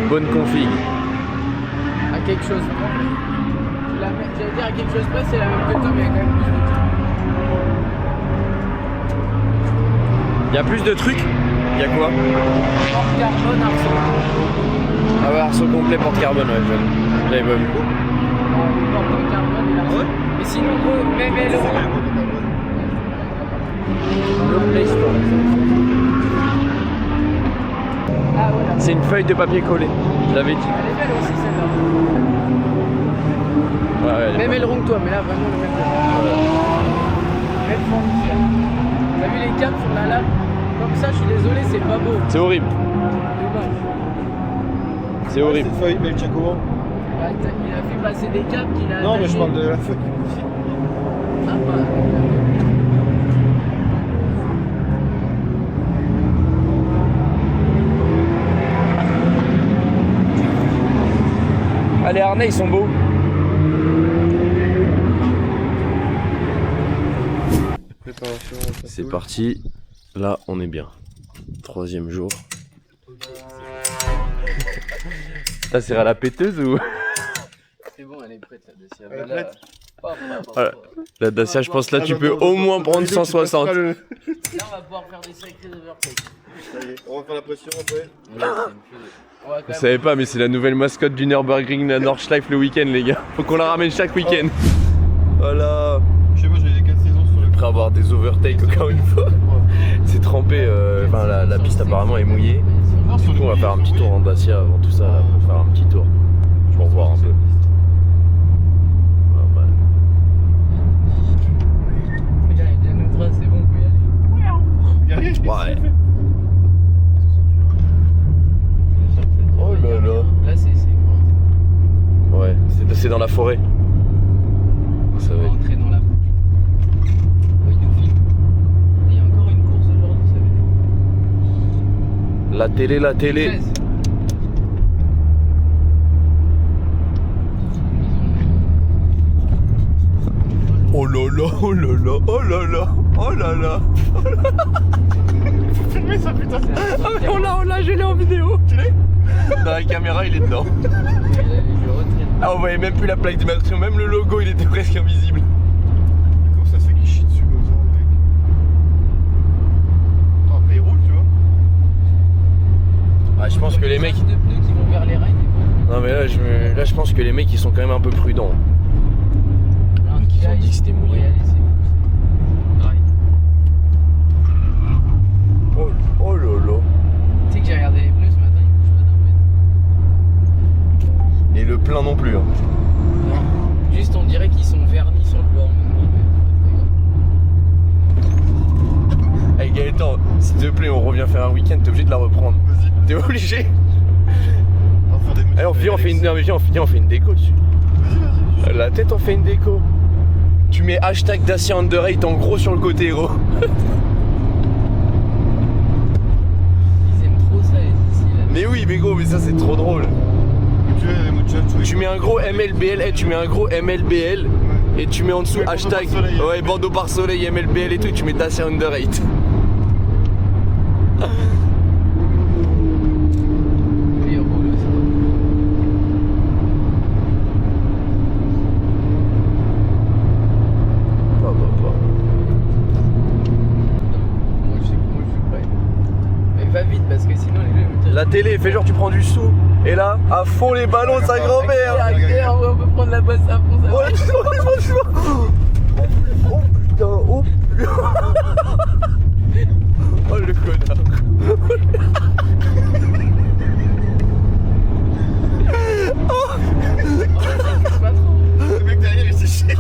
Bonne config. À quelque chose près. J'allais dire à quelque chose près, c'est la même que toi, mais il y a quand même plus de trucs. Il y a plus de trucs? Il y a quoi? Porte carbone, arceau. Ah ouais, arceau complet, porte carbone, ouais, j'avais pas vu. Porte carbone et l'arceau. Mais sinon, gros, même aileron. Le Play Store. Ah voilà. C'est une feuille de papier collé, je l'avais dit. Elle est belle aussi celle-là. Ouais, elle est Même pas- aileron que toi, mais là vraiment le même. Même fourniture. T'as vu les câbles sur la lame? Comme ça, je suis désolé, c'est pas beau. C'est horrible, Dommage. c'est horrible. Cette feuille, mais elle tient comment? Bah, il a fait passer des câbles qu'il a. Non, mais je attachés. parle de la feuille. Ah bah, avec la- Ah, les harnais, ils sont beaux. C'est parti. Là, on est bien. 3e jour. Ça sert à la péteuse ou? C'est bon, elle est prête la Dacia. Elle est Bah, là- prête Voilà. La Dacia, je pense là, tu peux au moins prendre 160. Là, on va pouvoir faire des sacrés overtakes. Allez, on va faire la pression après. On va quand Vous même- savez pas, mais c'est la nouvelle mascotte du Nürburgring à Nordschleife le week-end, les gars. Faut qu'on la ramène chaque week-end. Voilà. Je sais pas, j'avais les 4 saisons sur le Après avoir des overtakes encore une fois. C'est trempé, enfin la piste apparemment est mouillée. Du coup on va faire un petit tour en Dacia avant tout ça, là, pour faire un petit tour. Pour voir un peu. Pas mal. Regarde, il y a déjà notre trace, c'est bon, on peut y aller. Ouais. Oh là là. Là, c'est. Ouais, c'est dans la forêt. Ça On va va être... rentrer dans la boucle. Oh, il nous filme. Il y a encore une course aujourd'hui, ça veut dire. La télé. 13. Oh là là, oh là là, oh là là, oh là là. Faut filmer ça, putain. Ah mais on l'a, je l'ai en vidéo. Tu l'as? Dans la caméra, il est dedans. Ah, on voyait même plus la plaque d'immatriculation, même le logo, il était presque invisible. Comment ça se fait qu'il chie dessus comme ça, le mec? Attends, après il roule, tu vois. Ah, je pense que les mecs. De pneus qui vont vers les rails. Non, mais là, je pense que les mecs, ils sont quand même un peu prudents. Ils ont dit que c'était mouillé. Oh là là. Tu sais que j'ai regardé les pneus ce matin, ils bougent pas d'un mètre. Et le plein non plus. Hein. Non, juste on dirait qu'ils sont vernis sur le bord. Hey Gaëtan, s'il te plaît, on revient faire un week-end, t'es obligé de la reprendre. Vas-y. T'es obligé. On va faire des Allez, viens, on fait une, non, mais viens, on fait une déco dessus. Vas-y. La tête, on fait une déco. Tu mets hashtag Dacia Underrate en gros sur le côté, gros. Ils aiment trop ça, les ici là. Mais oui, mais gros, mais ça c'est trop drôle. Tu mets un gros MLBL, tu mets un gros MLBL et tu mets en dessous Ouais, hashtag bandeau par soleil, ouais, bandeau par soleil MLBL et tout, et tu mets Dacia Underrate. Mais ils roulent aussi. Moi je suis prêt. Mais va vite parce que sinon les gens vont dire. La télé, fais genre tu prends du sou. Et là, à fond les ballons de sa grand-mère. Accélère, ouais, on peut prendre la bosse à fond, ça va. Ouais, oh putain, oh putain. Oh le connard. Pas trop. Le mec derrière il s'est chié.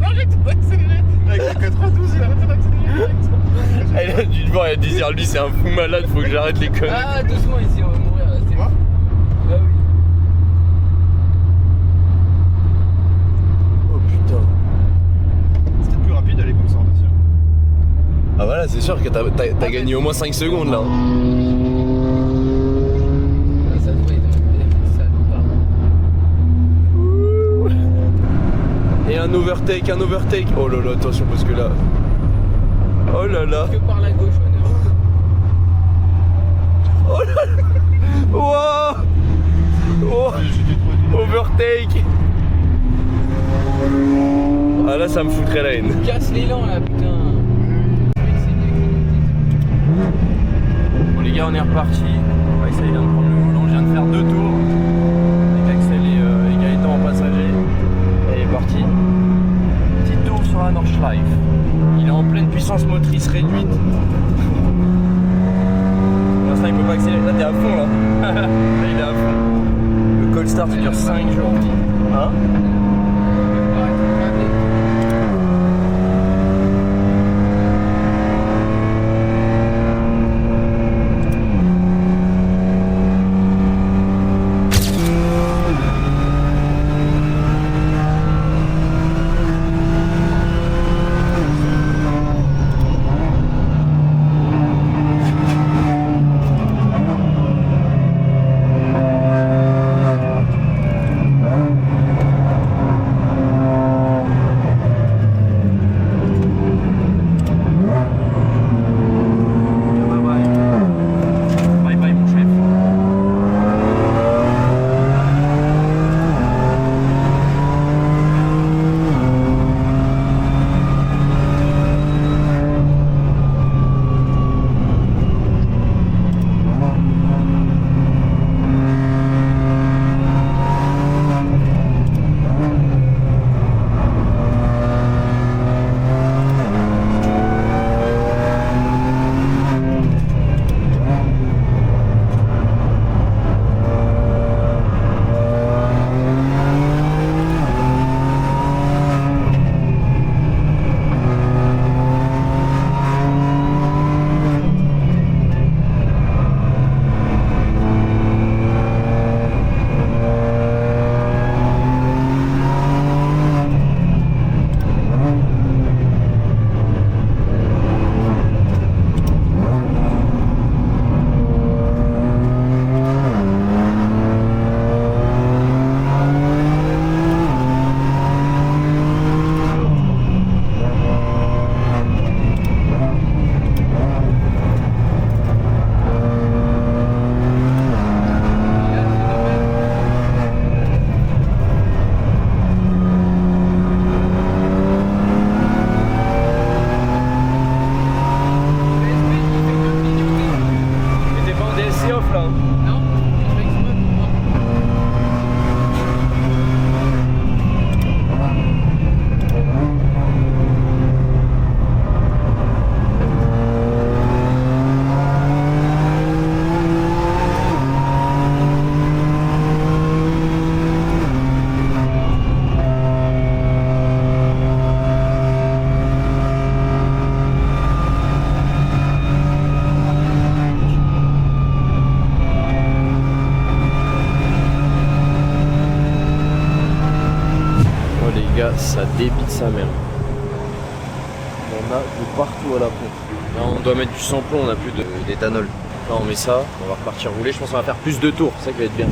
Arrête d'accélérer. Avec le 92, il arrête d'accélérer. Elle a dû le voir, elle a dû dire lui c'est un fou malade, faut que j'arrête les conneries. Ah, doucement ici, on va mourir là, c'est Quoi? Bah oui. Oh putain. C'était plus rapide d'aller comme ça en Dacia. Ah voilà, c'est sûr que t'as gagné au moins 5 secondes là. Ah, ça se voit, ça nous parle. Et un overtake. Oh là là, attention parce que là. Oh là là. Que par la gauche, honneur. Oh là là. Wow. Oh. J'ai dû trouver tout. Overtake. Ah là ça me foutrait la haine. Casse l'élan là, putain. Bon les gars, on est reparti. On va essayer de prendre le volant. Je viens de faire 2 tours avec Axel et Gaëtan en passager. Et il est parti. Petit tour sur la Nordschleife. Il est en pleine puissance motrice réduite. Pour l'instant il peut pas accélérer. Là t'es à fond là. Là il est à fond. Le cold start il dure 5 jours. Hein? Les gars, ça débite sa mère. On a de partout à la pompe. Là, on doit mettre du sans-plomb, on n'a plus d'éthanol. Là, on met ça, on va repartir rouler. Je pense qu'on va faire plus de tours, c'est ça qui va être bien.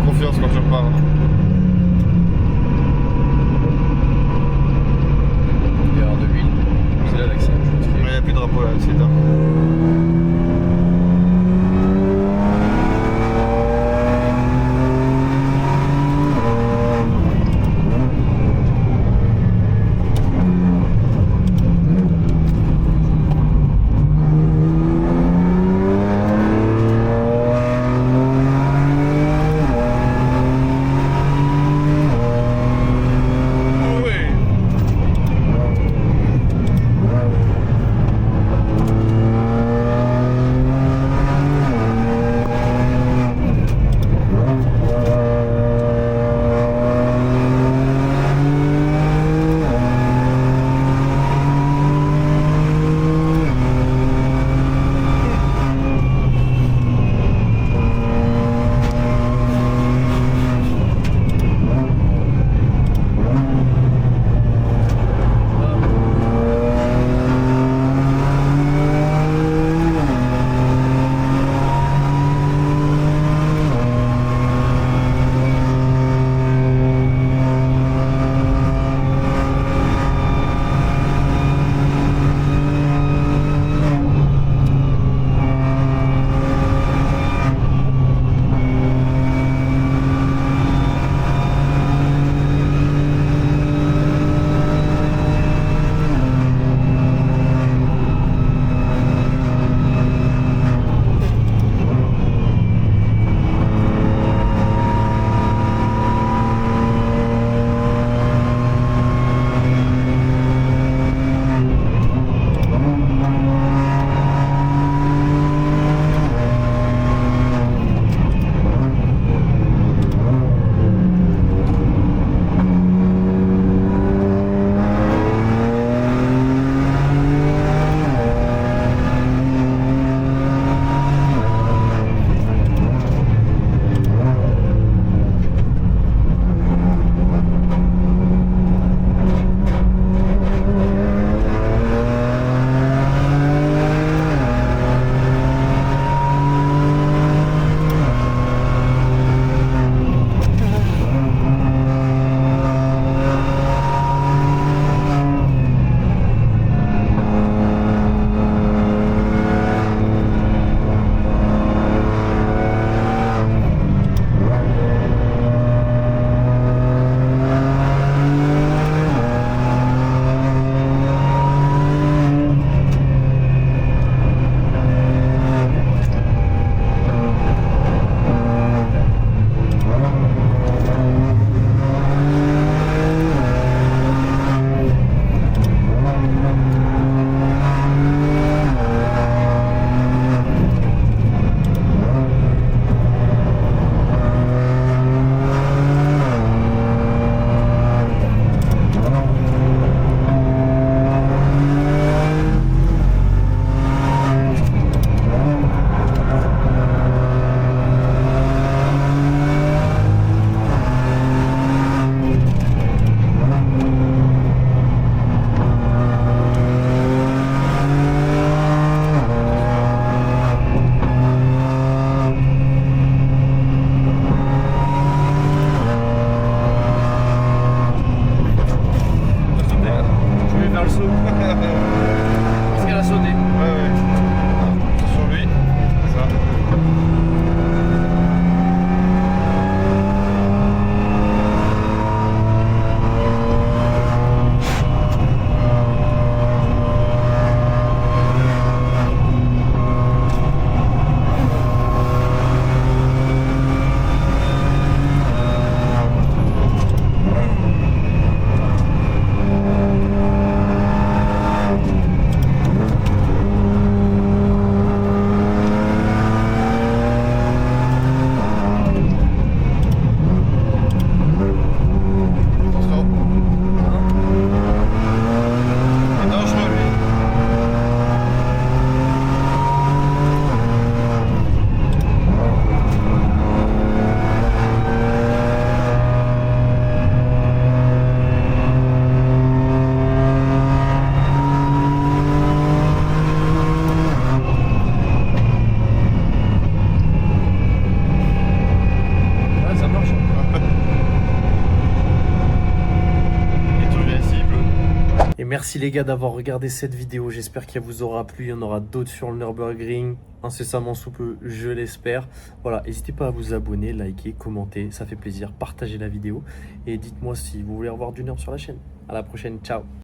Confiance quand tu repars. Il y a de l'huile. C'est là l'accès. Il n'y a plus de drapeau là, c'est éteint. Et merci les gars d'avoir regardé cette vidéo. J'espère qu'elle vous aura plu. Il y en aura d'autres sur le Nürburgring incessamment sous peu, je l'espère. Voilà, n'hésitez pas à vous abonner, liker, commenter. Ça fait plaisir. Partagez la vidéo. Et dites-moi si vous voulez revoir du Nürb sur la chaîne. À la prochaine. Ciao.